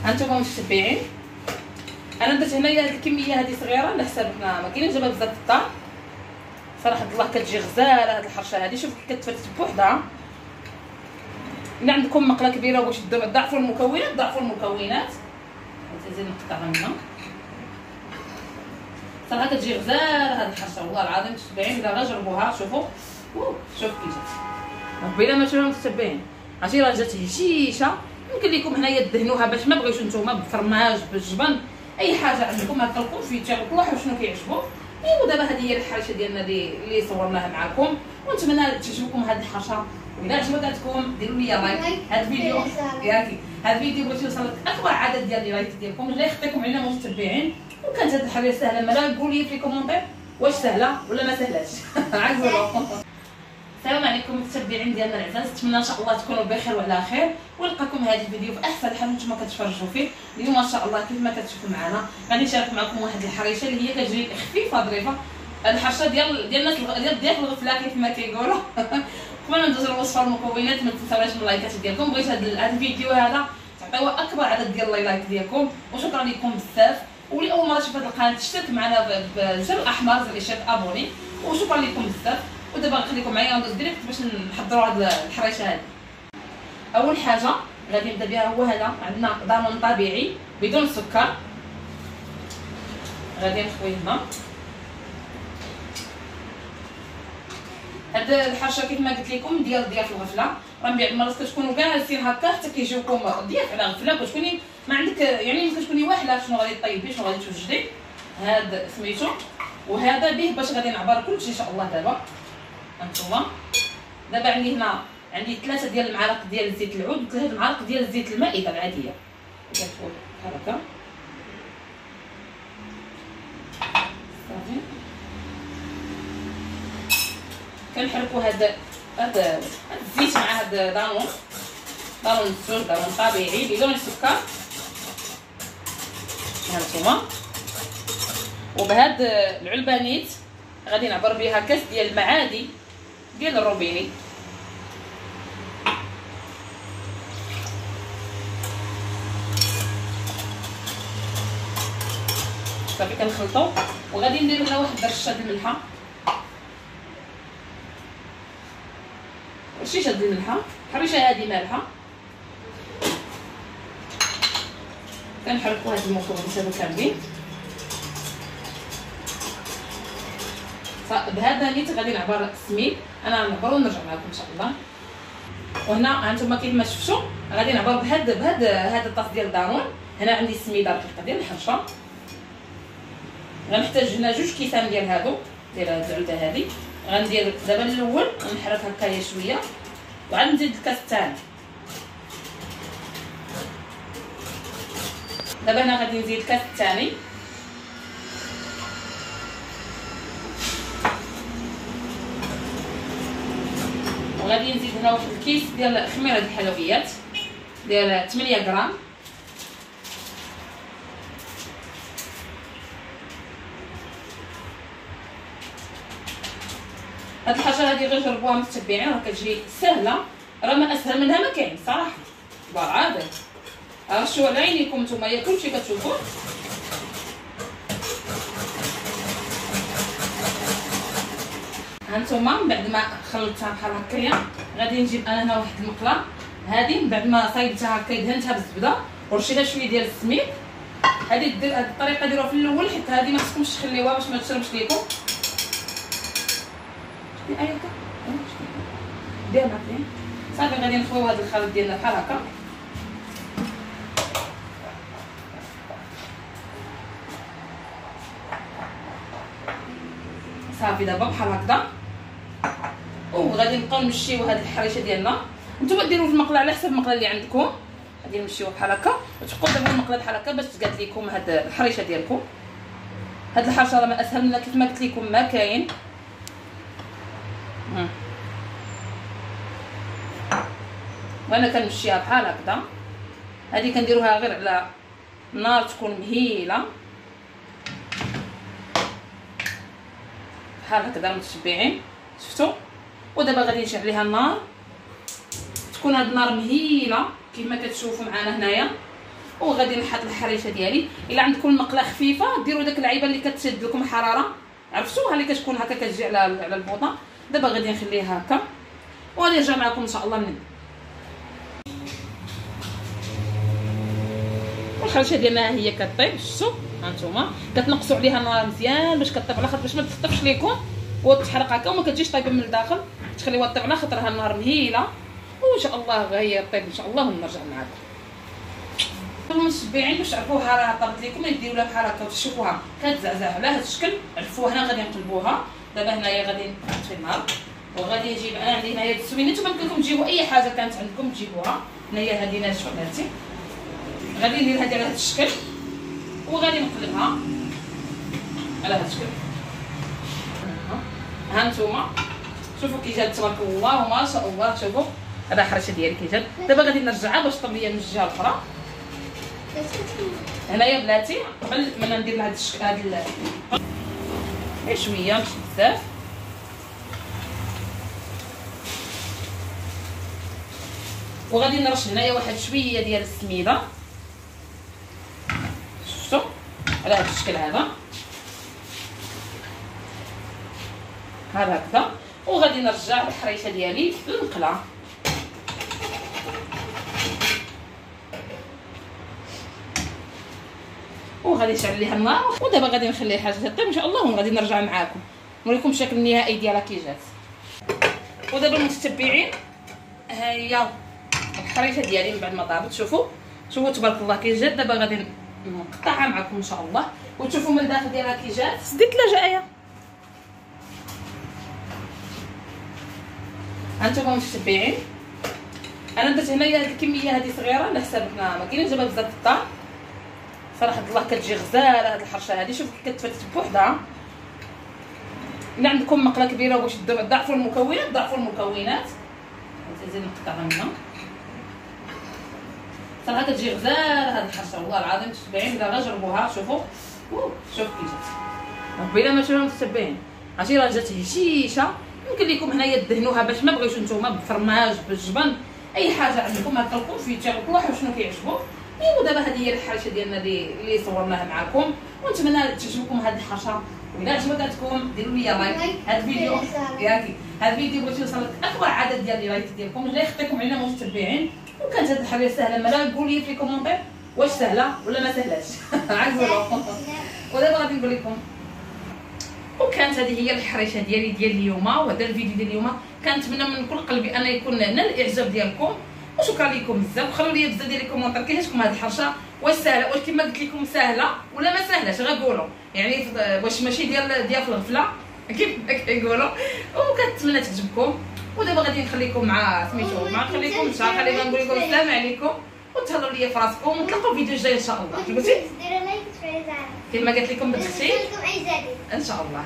هانتوما متتبعين. انا درت هنايا هاد الكميه هذه صغيره على حساب حنا ما كاينينش دابا بزاف في الدار صراحه الله. كتجي غزاله هاد الحرشه هذه. شوف كي كتفتت بوحدها. الا عندكم مقله كبيره واش ضعفوا المكونات ضعفوا المكونات. نزيد نقطعها هنا صراحه كتجي غزاله هاد الحرشه والله العظيم. متتبعين الا غير جربوها شوفوا. شوف كي جات قبيله ما شفتوها متتبعين. عرفتي راه جات هشيشه. يمكن لكم هنايا دهنوها باش ما بغيتوش نتوما بالفرماج بالجبن اي حاجه عندكم. هكا الكونفيتير كل واحد شنو كيعجبو. ايوا دابا هذه هي الحرشه ديالنا اللي صورناها معكم ونتمنى تعجبكم هذه الحرشه. واذا عجبتكم ديروا لي لايك. هذا الفيديو ياكي هذا الفيديو بغيتو يوصل اكبر عدد ديال لي لايك ديالكم. لا يخطيكم علينا متتبعين. وكانت هذه الحريه سهله مالا قولوا لي في الكومونتير واش سهله ولا ما سهلاش. عقولوا. السلام عليكم متتبعين ديالنا العزاز. نتمنى ان شاء الله تكونوا بخير وعلى خير ونلقاكم هذا الفيديو في احسن حال نتوما كتفرجوا فيه. اليوم ان شاء الله كيف ما كتشوفوا معنا غادي نشارك معكم واحد الحريشه اللي هي كتجي خفيفه ظريفه. الحرشه ديال ضياف الغفله كيف ما كيقولوا. قبل ما ندوز للوصفه والمكونات ما تنساوش من اللايكات ديالكم. بغيت هذا الفيديو هذا تعطيوه اكبر عدد ديال اللايك ديالكم وشكرا لكم بزاف. واللي اول مره تشوف هذه القناه تشترك معنا بالزر الاحمر زر الاشتراك ابوني وشكرا لكم بزاف. ودابا نخليكم معايا وندوز ديريكت باش نحضروا هاد الحريشه هذه. اول حاجه غادي نبدا بها هو هذا. عندنا ضامون طبيعي بدون سكر. غادي نخوي هنا. هاد الحرشه كيف ما قلت لكم ديال ضياف الغفله. راه بعض المرات كتكونوا جالسين هكا حتى كيجيوكم ضياف على غفله كتكوني ما عندك يعني يمكن تكوني واحله شنو غادي طيبي شنو غادي توجدي. هاد سميتو وهذا به باش غادي نعبر كلشي ان شاء الله. دابا هانتوما دابا عندي هنا 3 ديال المعالق ديال زيت العود و3 المعالق ديال زيت المائده العاديه. كتفوت بحال هكا صافي. كنحركوا هذا الزيت مع هذا ضامون الزوج ضامون طبيعي بدون سكر. هانتوما وبهاد العلبانيت غادي نعبر بها كاس ديال المعادي ديال الروبيني. صافي كنخلطو وغادي ندير هنا واحد الرشه ديال الملحه. شيشه ديال الملحه. الحريشه هذه مالحه. كنحركوا هاد المكونات هادو كاملين. بهذا النيت غادي نعبر السميد. انا نعبر ونرجع معكم ان شاء الله. وهنا هانتوما كيف ما شفتوا غادي نعبر بهذا الطاس ديال الدارون. هنا عندي السميده رقيقه ديال الحرشه. غنحتاج هنا 2 كيسان ديال هادو ديال هاد العلبه هذه. غندير دابا الاول غنحرك هكايا شويه وعاد نزيد الكاس الثاني. دابا هنا غادي نزيد الكاس الثاني وغادي نزيد هنا واحد الكيس ديال خميره الحلويات ديال 8 غرام. هاد الحاجه هادي غير جربوها متتبعين راه كتجي سهله. راه ما اسهل منها ما كاين صراحه بالعاده. رشوا على عينيكم نتوما كلشي كتشوفوا. هانتوما من بعد ما خلطتها بحال هكايا غادي نجيب انا هنا واحد المقله هذه. من بعد ما صايبتها هكا دهنتها بالزبده ورشيتها شويه ديال السميد. هذه الطريقه ديروها في الاول حيت هذه ما خصكمش تخليوها باش ما تشربش ليكم. اياكا ديرها فين صافي. غادي نخويو هذا الخليط ديالنا بحال هكا. صافي دابا بحال هكذا. وغادي نبقاو نمشيو هاد الحريشه ديالنا. نتوما ديروا في المقله على حسب المقله اللي عندكم. غادي نمشيو بحال هكا وتبقاو دابا المقله بحال هكا باش تقاد لكم هاد الحريشه ديالكم. هاد الحرشه راه ما اسهل منها كيف ما قلت لكم ما كاين. وانا كنمشيها بحال هكذا. هذه كنديروها غير على النار تكون مهيله بحال هكذا متشبعين شفتوا. ودابا غادي نشعل عليها النار تكون هاد النار مهيله كيف ما كتشوفوا معنا هنايا. وغادي نحط الحريشه ديالي. الا عندكم المقله خفيفه ديروا داك اللعيبه اللي كتشد لكم الحراره، عرفتوها اللي كتكون هكا كتجي على البوطه. دابا غادي نخليها هكا وغادي نرجع معكم ان شاء الله من الحرشه ديالنا هي كطيب. شفتوا هانتوما كتنقصوا عليها النار مزيان باش كطيب على خاطر باش ما تخطفش لكم وتحرق هكا وما كتجيش طايبه من الداخل، تخليوها طيب على خاطرها النار مهيله وان شاء الله هي طيب ان شاء الله ونرجع معكم. المتبعين باش تعرفوها راه طابت لكم ديروا لها بحال هكا وتشوفوها كتزعزع على هذا الشكل. عرفوها هنا غادي نقلبوها. دابا هنايا غادي نطفي النار وغادي نجيب انا عندي هنايا السوينه. نتوما يمكن لكم تجيبوا اي حاجه كانت عندكم تجيبوها. هنايا هذه ناشفه بناتي غادي نديرها على هذا الشكل وغادي نقلبها على هذا الشكل. ها نتوما شوفوا كي جات تبارك الله ما شاء الله. شوفوا هذا الحرشه ديالي كي جات. دابا غادي نرجعها باش طيب ليا من الجهه الاخرى. هنايا بلاتي قبل ما ندير لهاد الشكل هاد شويه ماشي بزاف وغادي نرش هنايا واحد شويه ديال السميده. شفتوا على هذا الشكل هذا هكذا. وغادي نرجع الحريشه ديالي للمقله. وغادي نشعل ليها النار ودابا غادي نخلي حاجه طيب ان شاء الله وغادي نرجع معاكم نوريكم الشكل النهائي ديالها كي جات. ودابا المتتبعين ها هي الحريشه ديالي من بعد ما طابت. شوفوا تبارك الله كي جات. دابا غادي نقطعها معكم ان شاء الله وتشوفوا من الداخل ديالها كي جات. سديت لاجايه هانتوما متتبعين. انا درت هنايا هذه الكميه هذه صغيره على حساب حنا ما كاينينش دابا بزاف في الدار صراحه الله كتجي غزاله هذه الحرشه هذه. شوف كي كتفتت بوحدها. الا عندكم مقله كبيره باش ضعفوا المكونات نزيد نقطعها منها. صراحه كتجي غزاله هذه الحرشه والله العظيم. متتبعين الا غير جربوها. شوفوا شوف كي جات قبيله ما شفتوها متتبعين. عرفتي راه جات هشيشه. يمكن لكم هنايا دهنوها باش ما بغيوش نتوما بالفرماج بالجبن اي حاجه عندكم هكا الكونفيتير كل شنو كيعجبو. ودابا هذه هي الحرشه ديالنا اللي صورناها معكم ونتمنى تعجبكم هذه الحرشه. وإلا عجبتكم ديروا لي لايك. هذا الفيديو ياكي هذا الفيديو بغيتو يوصل اكبر عدد ديال اللايك ديالكم لا يخطيكم علينا متتبعين. وكانت هذه الحريه سهله مالا قولوا لي في الكومونتير واش سهله ولا ما سهلاش. عقولوا. ودابا غادي نقول لكم وكانت هذه هي الحريشه ديال اليوم وهذا الفيديو ديال اليوم. كنتمنى من كل قلبي ان يكون نال الاعجاب ديالكم وشكرا لكم بزاف. وخلوا لي بزاف ديال الكومونتير كيفاشكم هذه الحرشه واش سهله واش كما قلت لكم سهله ولا ما سهلاش غير قولوا يعني واش ماشي ديال في الغفله كيف كيقولوا. وكنتمنى تعجبكم. ودابا غادي نخليكم مع سميتو مع نخليكم ان شاء الله خلينا نقول لكم السلام عليكم وتهلاو ليا في راسكم ونتلاقاو في الفيديو الجاي ان شاء الله. قلتي ديروا لايك وتفعلوا الجرس كما قلت لكم بنتي ان ان شاء الله.